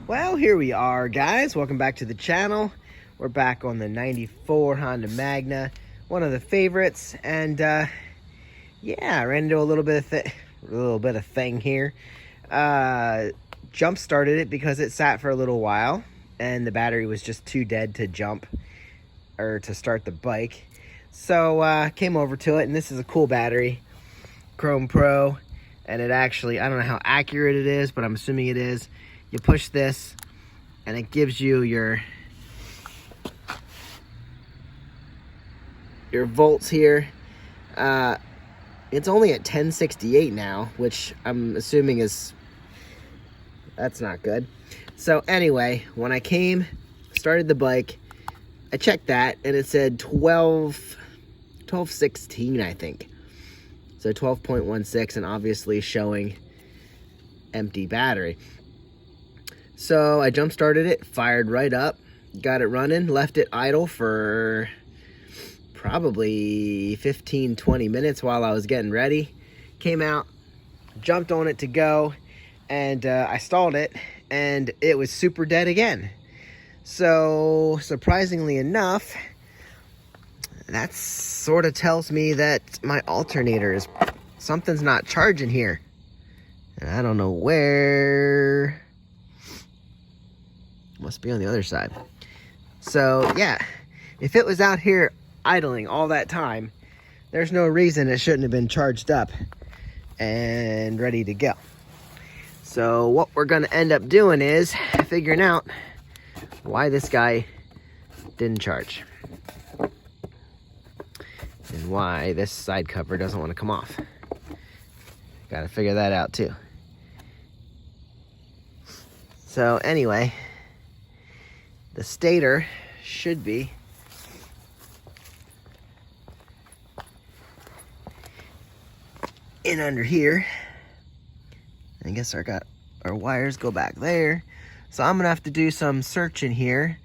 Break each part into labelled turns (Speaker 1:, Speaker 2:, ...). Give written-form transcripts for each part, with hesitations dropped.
Speaker 1: Well, here we are, guys. Welcome back to the channel. We're back on the 94 Honda Magna, one of the favorites. And yeah, I ran into a little bit of thing here. Jump started it because it sat for a little while and the battery was just too dead to jump or to start the bike. So came over to it, and this is a cool battery, Chrome Pro. And it actually, I don't know how accurate it is, but I'm assuming it is. You push this and it gives you your volts here. It's only at 1068 now, which I'm assuming that's not good. So anyway, when I started the bike, I checked that and it said 1216, I think. So 12.16, and obviously showing empty battery. So I jump started it, fired right up, got it running, left it idle for probably 15-20 minutes while I was getting ready. Came out, jumped on it to go, and I stalled it, and it was super dead again. So surprisingly enough, that sort of tells me that my alternator something's not charging here. And I don't know where. Must be on the other side. So yeah, if it was out here idling all that time, there's no reason it shouldn't have been charged up and ready to go. So what we're gonna end up doing is figuring out why this guy didn't charge and why this side cover doesn't want to come off. Gotta figure that out too. So anyway, the stator should be in under here. I guess our wires go back there. So I'm gonna have to do some searching here,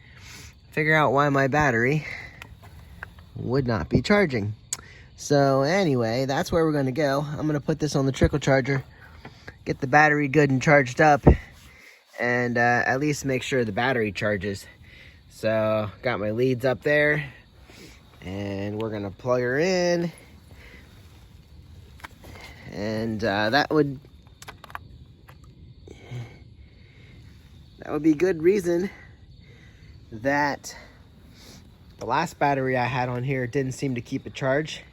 Speaker 1: figure out why my battery would not be charging. So anyway, that's where we're gonna go. I'm gonna put this on the trickle charger, get the battery good and charged up, and at least make sure the battery charges. So got my leads up there, and we're gonna plug her in, and that would be good reason that the last battery I had on here didn't seem to keep a charge,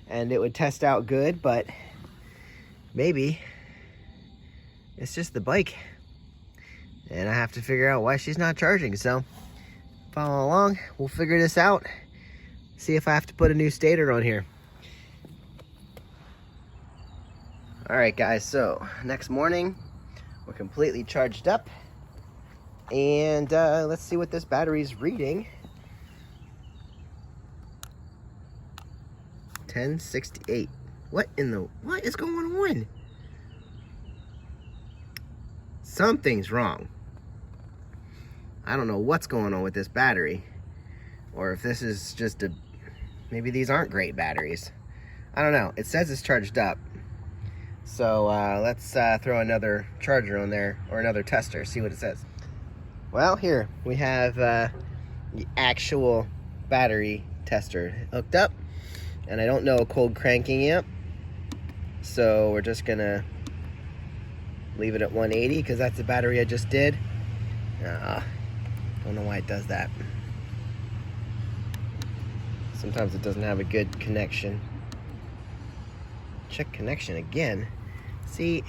Speaker 1: and it would test out good, but maybe it's just the bike, and I have to figure out why she's not charging. So follow along, we'll figure this out, see if I have to put a new stator on here. All right, guys, so next morning we're completely charged up, and let's see what this battery's reading. 1068. What is going on? Something's wrong. I don't know what's going on with this battery, or if this is just maybe these aren't great batteries. I don't know. It says it's charged up. So let's throw another charger on there, or another tester, see what it says. Well, here we have the actual battery tester hooked up, and I don't know a cold cranking amp, so we're just gonna leave it at 180 because that's the battery I just did. Don't know why it does that. Sometimes it doesn't have a good connection. Check connection again. See,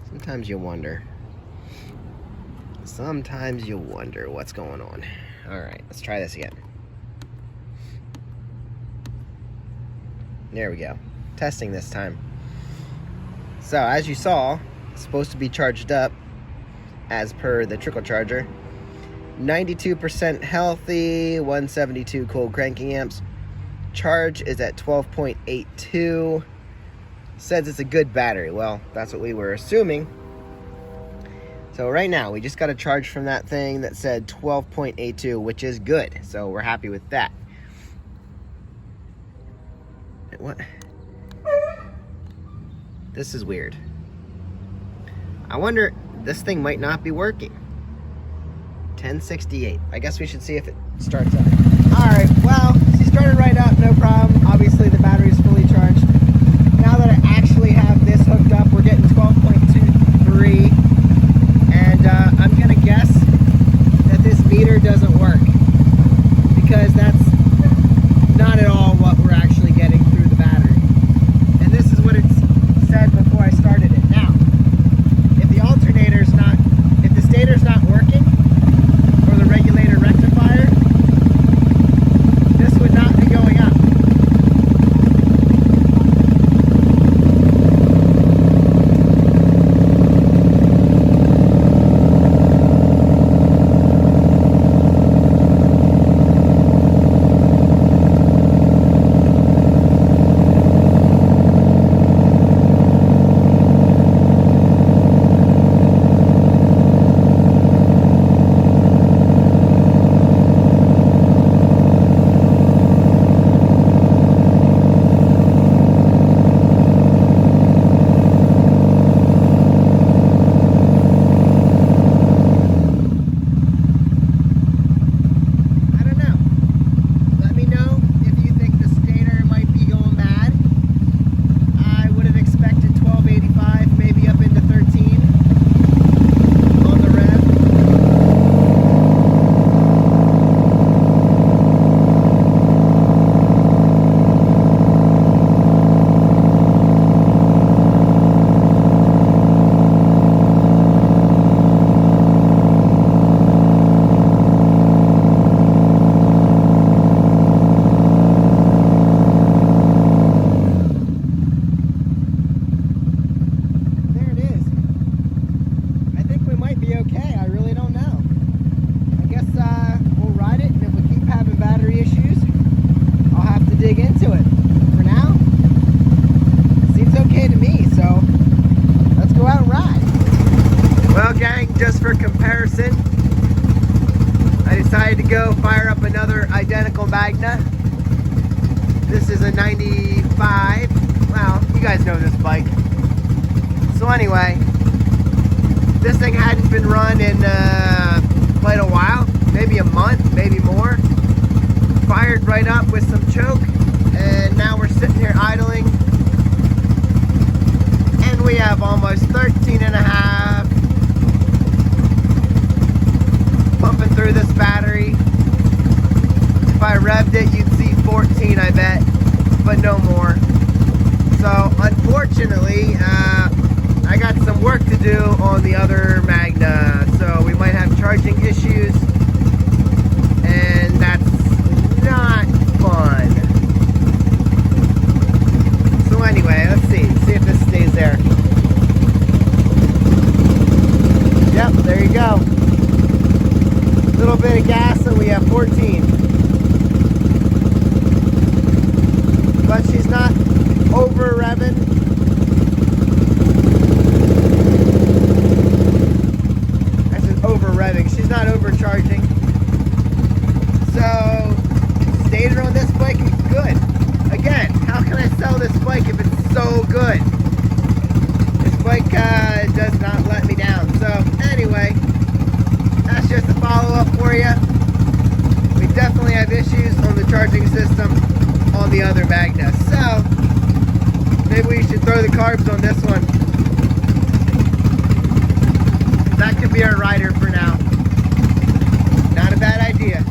Speaker 1: sometimes you wonder. Sometimes you wonder what's going on. All right, let's try this again. There we go. Testing this time. So as you saw, it's supposed to be charged up as per the trickle charger. 92% healthy, 172 cold cranking amps. Charge is at 12.82. Says it's a good battery. Well, that's what we were assuming. So right now, we just got a charge from that thing that said 12.82, which is good. So we're happy with that. What? This is weird. I wonder, this thing might not be working. 1068. I guess we should see if it starts up. Alright, well, she started right up, no problem. Obviously the battery is fully charged. Now that I actually have this hooked up, we're getting 12.23. And I'm going to guess that this meter doesn't work, because that's not at all what we're actually getting through the battery. And this is what it said before I started it. Now, if the alternator's not, if the stator's not working, or the regulator rectifier, this would not be going up. Just for comparison, I decided to go fire up another identical Magna. This is a 95. Well, you guys know this bike. So anyway, this thing hadn't been run in quite a while, maybe a month, maybe more. Fired right up with some choke, and now we're sitting here idling, and we have almost 13 and a half pumping through this battery. If I revved it, you'd see 14, I bet, but no more. So unfortunately, I got some work to do on the other Magna, so we might have charging issues, and that's not fun. So anyway, let's see if this stays there. Yep, there you go. Little bit of gas and we have 14. But she's not over revving. I said over revving. She's not overcharging. So, stator on this bike is good. Again, how can I sell this bike if it's so good? This bike does not let me down. So, anyway, that's just a follow-up for you. We definitely have issues on the charging system on the other Magna. So, maybe we should throw the carbs on this one. That could be our rider for now. Not a bad idea.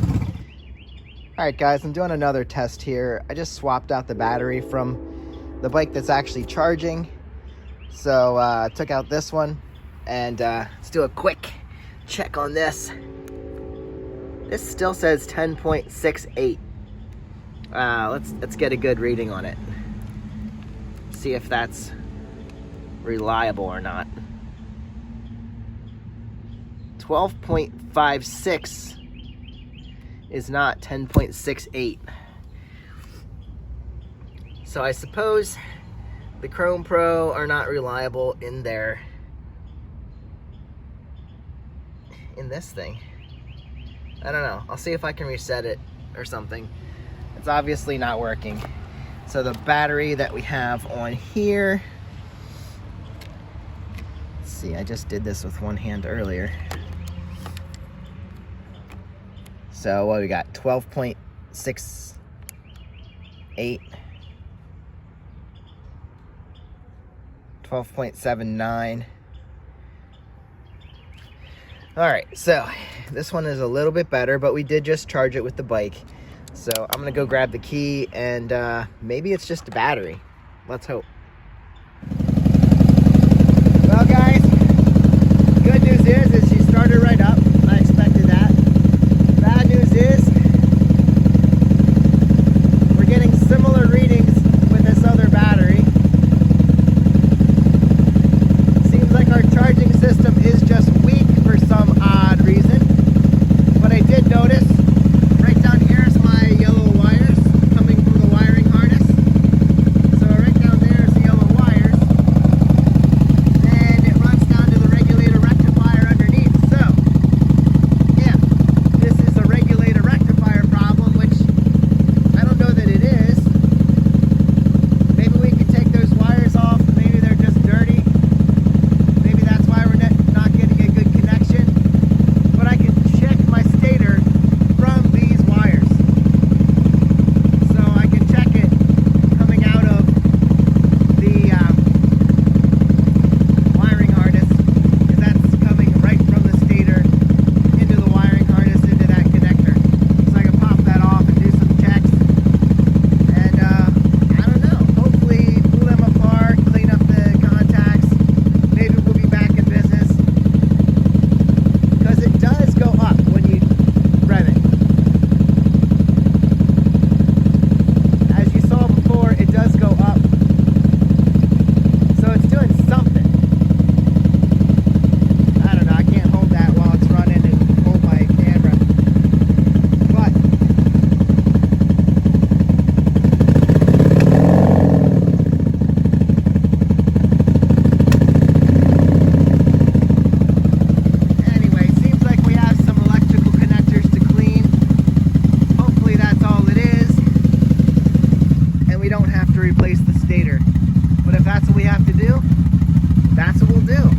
Speaker 1: Alright guys, I'm doing another test here. I just swapped out the battery from the bike that's actually charging. So, I took out this one, and let's do a quick check on this. This still says 10.68. Let's get a good reading on it. See if that's reliable or not. 12.56 is not 10.68. So I suppose the Chrome Pro are not reliable in this thing. I don't know. I'll see if I can reset it or something. It's obviously not working. So the battery that we have on here see, I just did this with one hand earlier. So what we got, 12.68, 12.79. All right, so this one is a little bit better, but we did just charge it with the bike. So I'm gonna go grab the key, and maybe it's just a battery. Let's hope. Well, guys, good news is she started right up. I expected that. Bad news is we're getting similar readings with this other battery. Seems like our charging system is just weak for some odd reason. But I did notice right down here is my yellow wires coming from the wiring harness. So right down there is the yellow wires. And it runs down to the regulator rectifier underneath. So, yeah, this is a regulator rectifier problem, which I don't know that it is. Maybe we can take those wires off. Maybe they're just dirty. Maybe that's why we're not getting a good connection. But I can check my stator from these wires. So I can check it coming out of the wiring harness, because that's coming right from the stator into the wiring harness into that connector. So I can pop that off and do some checks. And I don't know, hopefully pull them apart, clean up the contacts. Maybe we'll be back in business, because it does go up when you rev it. As you saw before, it does go up. So it's doing something. I don't know, I can't hold that while it's running and hold my camera. But anyway, seems like we have some electrical connectors to clean. Hopefully that's all it is, and we don't have to replace the stator. But if that's what we have to do, that's what we'll do.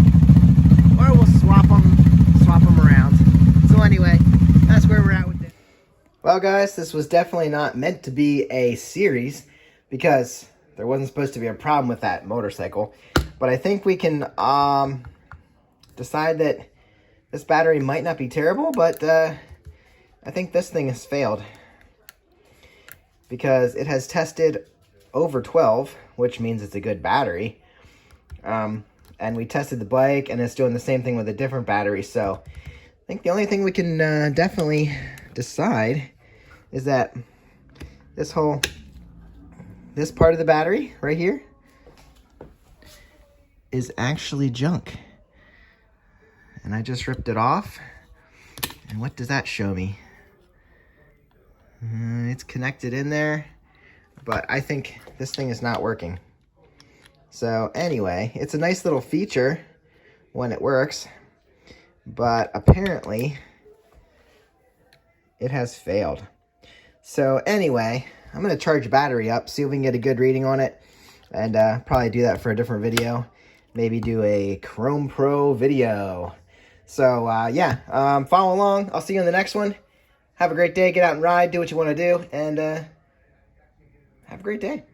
Speaker 1: Or we'll swap them around. So anyway, that's where we're at with this. Well, guys, this was definitely not meant to be a series, because there wasn't supposed to be a problem with that motorcycle. But I think we can decide that this battery might not be terrible, but I think this thing has failed, because it has tested over 12, which means it's a good battery. And we tested the bike, and it's doing the same thing with a different battery. So I think the only thing we can definitely decide is that this part of the battery right here is actually junk. And I just ripped it off. And what does that show me? It's connected in there, but I think this thing is not working. So anyway, it's a nice little feature when it works, but apparently it has failed. So anyway, I'm going to charge the battery up, see if we can get a good reading on it, and probably do that for a different video. Maybe do a Chrome Pro video. So yeah, follow along. I'll see you in the next one. Have a great day. Get out and ride. Do what you want to do. And have a great day.